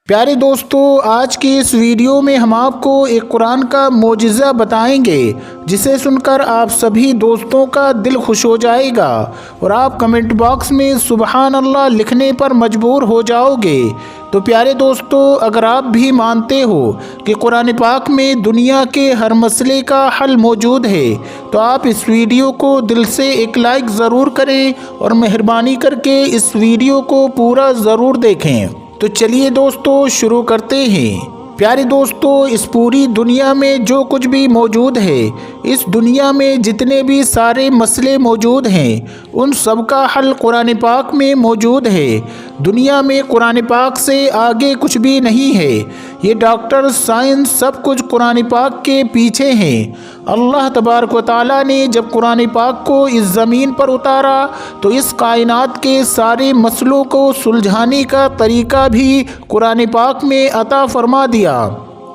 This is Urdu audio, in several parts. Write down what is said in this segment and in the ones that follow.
پیارے دوستو، آج کی اس ویڈیو میں ہم آپ کو ایک قرآن کا معجزہ بتائیں گے جسے سن کر آپ سبھی دوستوں کا دل خوش ہو جائے گا اور آپ کمنٹ باکس میں سبحان اللہ لکھنے پر مجبور ہو جاؤ گے۔ تو پیارے دوستو، اگر آپ بھی مانتے ہو کہ قرآن پاک میں دنیا کے ہر مسئلے کا حل موجود ہے تو آپ اس ویڈیو کو دل سے ایک لائک ضرور کریں اور مہربانی کر کے اس ویڈیو کو پورا ضرور دیکھیں۔ تو چلیے دوستو شروع کرتے ہیں۔ پیارے دوستو، اس پوری دنیا میں جو کچھ بھی موجود ہے، اس دنیا میں جتنے بھی سارے مسئلے موجود ہیں، ان سب کا حل قرآن پاک میں موجود ہے۔ دنیا میں قرآن پاک سے آگے کچھ بھی نہیں ہے۔ یہ ڈاکٹر، سائنس، سب کچھ قرآن پاک کے پیچھے ہیں۔ اللہ تبارک و تعالیٰ نے جب قرآن پاک کو اس زمین پر اتارا تو اس کائنات کے سارے مسئلوں کو سلجھانے کا طریقہ بھی قرآن پاک میں عطا فرما دیا۔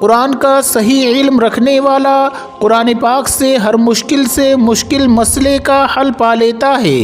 قرآن کا صحیح علم رکھنے والا قرآن پاک سے ہر مشکل سے مشکل مسئلے کا حل پا لیتا ہے۔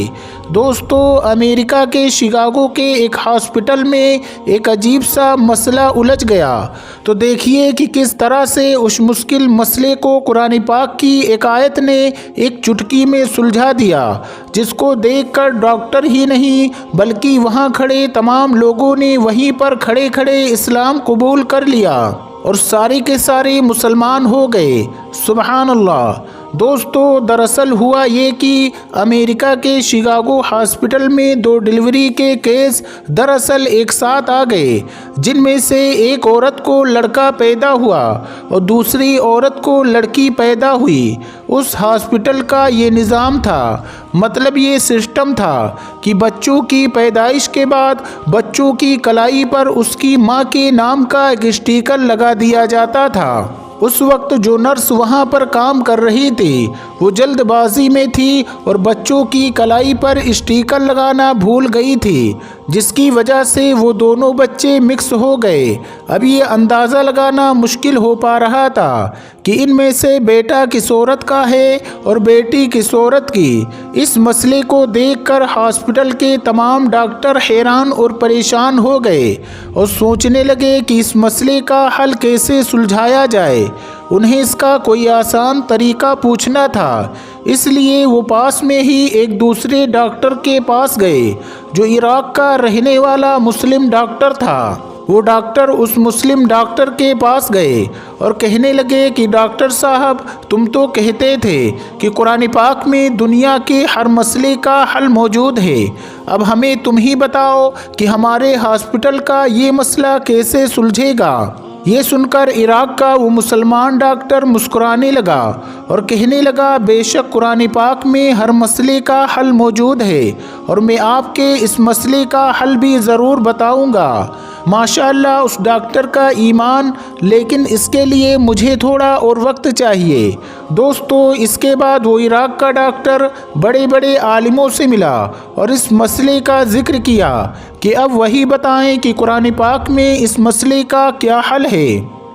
دوستو، امریکہ کے شکاگو کے ایک ہاسپٹل میں ایک عجیب سا مسئلہ الجھ گیا۔ تو دیکھیے کہ کس طرح سے اس مشکل مسئلے کو قرآن پاک کی ایک آیت نے ایک چٹکی میں سلجھا دیا، جس کو دیکھ کر ڈاکٹر ہی نہیں بلکہ وہاں کھڑے تمام لوگوں نے وہیں پر کھڑے کھڑے اسلام قبول کر لیا اور سارے کے سارے مسلمان ہو گئے۔ سبحان اللہ۔ دوستو، دراصل ہوا یہ کہ امریکہ کے شکاگو ہاسپٹل میں دو ڈلیوری کے کیس دراصل ایک ساتھ آ گئے، جن میں سے ایک عورت کو لڑکا پیدا ہوا اور دوسری عورت کو لڑکی پیدا ہوئی۔ اس ہاسپٹل کا یہ نظام تھا، مطلب یہ سسٹم تھا کہ بچوں کی پیدائش کے بعد بچوں کی کلائی پر اس کی ماں کے نام کا ایک اسٹیکر لگا دیا جاتا تھا۔ اس وقت جو نرس وہاں پر کام کر رہی تھی وہ جلد بازی میں تھی اور بچوں کی کلائی پر اسٹیکر لگانا بھول گئی تھی، جس کی وجہ سے وہ دونوں بچے مکس ہو گئے۔ اب یہ اندازہ لگانا مشکل ہو پا رہا تھا کہ ان میں سے بیٹا کس عورت کا ہے اور بیٹی کس عورت کی۔ اس مسئلے کو دیکھ کر ہاسپٹل کے تمام ڈاکٹر حیران اور پریشان ہو گئے اور سوچنے لگے کہ اس مسئلے کا حل کیسے سلجھایا جائے۔ انہیں اس کا کوئی آسان طریقہ پوچھنا تھا، اس لیے وہ پاس میں ہی ایک دوسرے ڈاکٹر کے پاس گئے جو عراق کا رہنے والا مسلم ڈاکٹر تھا۔ وہ ڈاکٹر اس مسلم ڈاکٹر کے پاس گئے اور کہنے لگے کہ ڈاکٹر صاحب، تم تو کہتے تھے کہ قرآن پاک میں دنیا کے ہر مسئلے کا حل موجود ہے، اب ہمیں تم ہی بتاؤ کہ ہمارے ہاسپٹل کا یہ مسئلہ کیسے سلجھے گا۔ یہ سن کر عراق کا وہ مسلمان ڈاکٹر مسکرانے لگا اور کہنے لگا، بے شک قرآن پاک میں ہر مسئلے کا حل موجود ہے اور میں آپ کے اس مسئلے کا حل بھی ضرور بتاؤں گا۔ ماشاءاللہ اس ڈاکٹر کا ایمان، لیکن اس کے لیے مجھے تھوڑا اور وقت چاہیے۔ دوستو، اس کے بعد وہ عراق کا ڈاکٹر بڑے بڑے عالموں سے ملا اور اس مسئلے کا ذکر کیا کہ اب وہی بتائیں کہ قرآن پاک میں اس مسئلے کا کیا حل ہے۔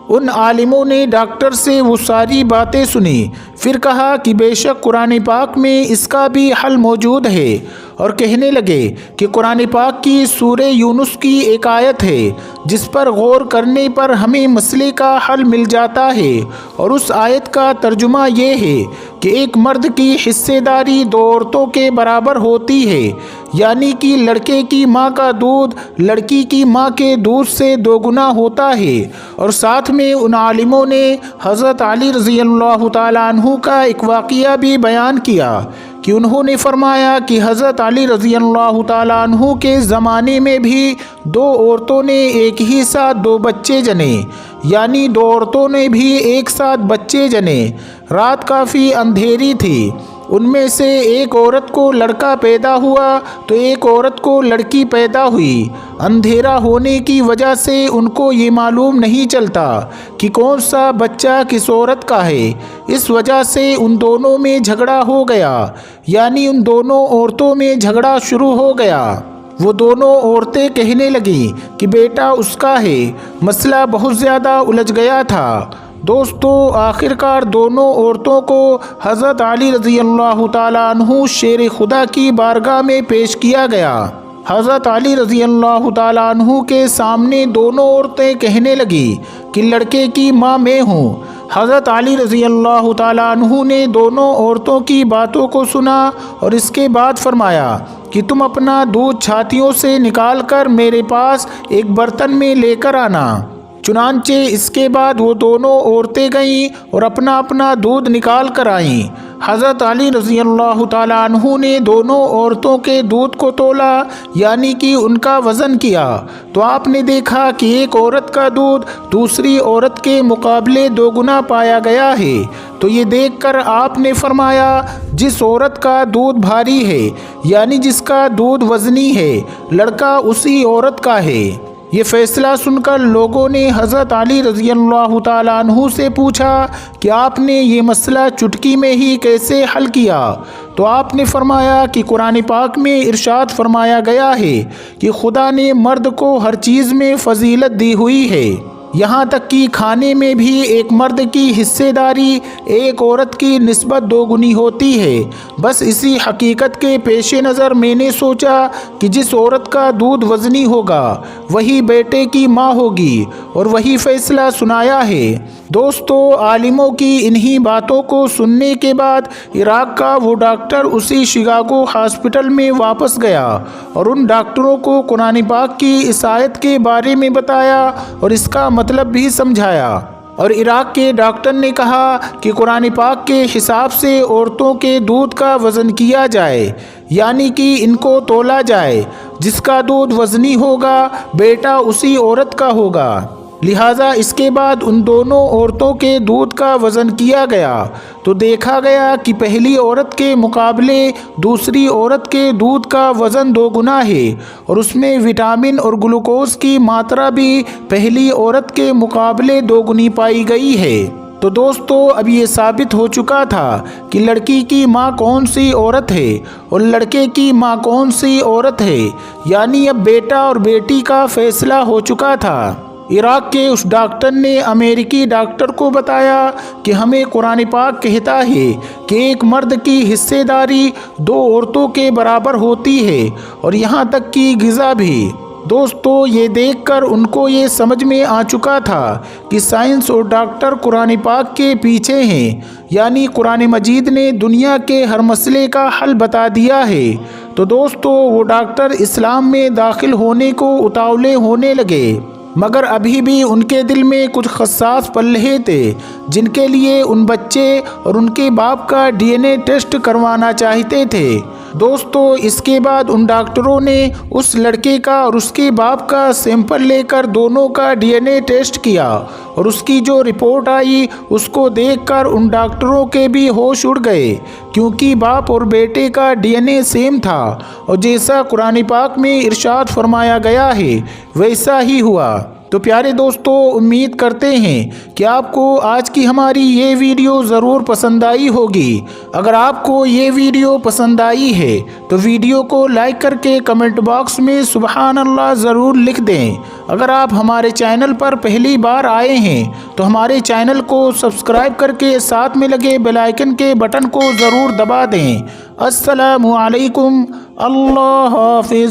ان عالموں نے ڈاکٹر سے وہ ساری باتیں سنی، پھر کہا کہ بے شک قرآن پاک میں اس کا بھی حل موجود ہے، اور کہنے لگے کہ قرآن پاک کی سورہ یونس کی ایک آیت ہے جس پر غور کرنے پر ہمیں مسئلے کا حل مل جاتا ہے، اور اس آیت کا ترجمہ یہ ہے کہ ایک مرد کی حصے داری دو عورتوں کے برابر ہوتی ہے، یعنی کہ لڑکے کی ماں کا دودھ لڑکی کی ماں کے دودھ سے دوگنا ہوتا ہے۔ اور ساتھ میں ان عالموں نے حضرت علی رضی اللہ تعالیٰ عنہ کا ایک واقعہ بھی بیان کیا کہ انہوں نے فرمایا کہ حضرت علی رضی اللہ تعالیٰ عنہ کے زمانے میں بھی دو عورتوں نے ایک ہی ساتھ دو بچے جنے، یعنی دو عورتوں نے بھی ایک ساتھ بچے جنے۔ رات کافی اندھیری تھی، ان میں سے ایک عورت کو لڑکا پیدا ہوا تو ایک عورت کو لڑکی پیدا ہوئی۔ اندھیرا ہونے کی وجہ سے ان کو یہ معلوم نہیں چلتا کہ کون سا بچہ کس عورت کا ہے، اس وجہ سے ان دونوں میں جھگڑا ہو گیا، یعنی ان دونوں عورتوں میں جھگڑا شروع ہو گیا۔ وہ دونوں عورتیں کہنے لگیں کہ بیٹا اس کا ہے۔ مسئلہ بہت زیادہ الجھ گیا تھا۔ دوستو، آخرکار دونوں عورتوں کو حضرت علی رضی اللہ تعالیٰ عنہ شیر خدا کی بارگاہ میں پیش کیا گیا۔ حضرت علی رضی اللہ تعالیٰ عنہ کے سامنے دونوں عورتیں کہنے لگی کہ لڑکے کی ماں میں ہوں۔ حضرت علی رضی اللہ تعالیٰ عنہ نے دونوں عورتوں کی باتوں کو سنا اور اس کے بعد فرمایا کہ تم اپنا دودھ چھاتیوں سے نکال کر میرے پاس ایک برتن میں لے کر آنا۔ چنانچہ اس کے بعد وہ دونوں عورتیں گئیں اور اپنا اپنا دودھ نکال کر آئیں۔ حضرت علی رضی اللہ تعالیٰ عنہ نے دونوں عورتوں کے دودھ کو تولا، یعنی کہ ان کا وزن کیا، تو آپ نے دیکھا کہ ایک عورت کا دودھ دوسری عورت کے مقابلے 2 گنا پایا گیا ہے۔ تو یہ دیکھ کر آپ نے فرمایا جس عورت کا دودھ بھاری ہے، یعنی جس کا دودھ وزنی ہے، لڑکا اسی عورت کا ہے۔ یہ فیصلہ سن کر لوگوں نے حضرت علی رضی اللہ تعالیٰ عنہ سے پوچھا کہ آپ نے یہ مسئلہ چٹکی میں ہی کیسے حل کیا؟ تو آپ نے فرمایا کہ قرآن پاک میں ارشاد فرمایا گیا ہے کہ خدا نے مرد کو ہر چیز میں فضیلت دی ہوئی ہے، یہاں تک کہ کھانے میں بھی ایک مرد کی حصے داری ایک عورت کی نسبت 2 گنی ہوتی ہے۔ بس اسی حقیقت کے پیش نظر میں نے سوچا کہ جس عورت کا دودھ وزنی ہوگا وہی بیٹے کی ماں ہوگی، اور وہی فیصلہ سنایا ہے۔ دوستو، عالموں کی انہی باتوں کو سننے کے بعد عراق کا وہ ڈاکٹر اسی شکاگو ہاسپٹل میں واپس گیا اور ان ڈاکٹروں کو قرآن پاک کی اس آیت کے بارے میں بتایا اور اس کا مطلب بھی سمجھایا۔ اور عراق کے ڈاکٹر نے کہا کہ قرآن پاک کے حساب سے عورتوں کے دودھ کا وزن کیا جائے، یعنی کہ ان کو تولا جائے، جس کا دودھ وزنی ہوگا بیٹا اسی عورت کا ہوگا۔ لہٰذا اس کے بعد ان دونوں عورتوں کے دودھ کا وزن کیا گیا تو دیکھا گیا کہ پہلی عورت کے مقابلے دوسری عورت کے دودھ کا وزن 2 گنا ہے، اور اس میں وٹامن اور گلوکوز کی ماترا بھی پہلی عورت کے مقابلے 2 گنی پائی گئی ہے۔ تو دوستو، اب یہ ثابت ہو چکا تھا کہ لڑکی کی ماں کون سی عورت ہے اور لڑکے کی ماں کون سی عورت ہے، یعنی اب بیٹا اور بیٹی کا فیصلہ ہو چکا تھا۔ عراق کے اس ڈاکٹر نے امریکی ڈاکٹر کو بتایا کہ ہمیں قرآن پاک کہتا ہے کہ ایک مرد کی حصے داری 2 عورتوں کے برابر ہوتی ہے، اور یہاں تک کہ غذا بھی۔ دوستو، یہ دیکھ کر ان کو یہ سمجھ میں آ چکا تھا کہ سائنس اور ڈاکٹر قرآن پاک کے پیچھے ہیں، یعنی قرآن مجید نے دنیا کے ہر مسئلے کا حل بتا دیا ہے۔ تو دوستو، وہ ڈاکٹر اسلام میں داخل ہونے کو اتاولے ہونے لگے، مگر ابھی بھی ان کے دل میں کچھ حساس پلے تھے جن کے لیے ان بچے اور ان کے باپ کا DNA ٹیسٹ کروانا چاہتے تھے۔ دوستو، اس کے بعد ان ڈاکٹروں نے اس لڑکے کا اور اس کے باپ کا سیمپل لے کر دونوں کا DNA ٹیسٹ کیا، اور اس کی جو رپورٹ آئی اس کو دیکھ کر ان ڈاکٹروں کے بھی ہوش اڑ گئے، کیونکہ باپ اور بیٹے کا DNA سیم تھا، اور جیسا قرآن پاک میں ارشاد فرمایا گیا ہے ویسا ہی ہوا۔ تو پیارے دوستو، امید کرتے ہیں کہ آپ کو آج کی ہماری یہ ویڈیو ضرور پسند آئی ہوگی۔ اگر آپ کو یہ ویڈیو پسند آئی ہے تو ویڈیو کو لائک کر کے کمنٹ باکس میں سبحان اللہ ضرور لکھ دیں۔ اگر آپ ہمارے چینل پر پہلی بار آئے ہیں تو ہمارے چینل کو سبسکرائب کر کے ساتھ میں لگے بیل آئیکن کے بٹن کو ضرور دبا دیں۔ السلام علیکم، اللہ حافظ۔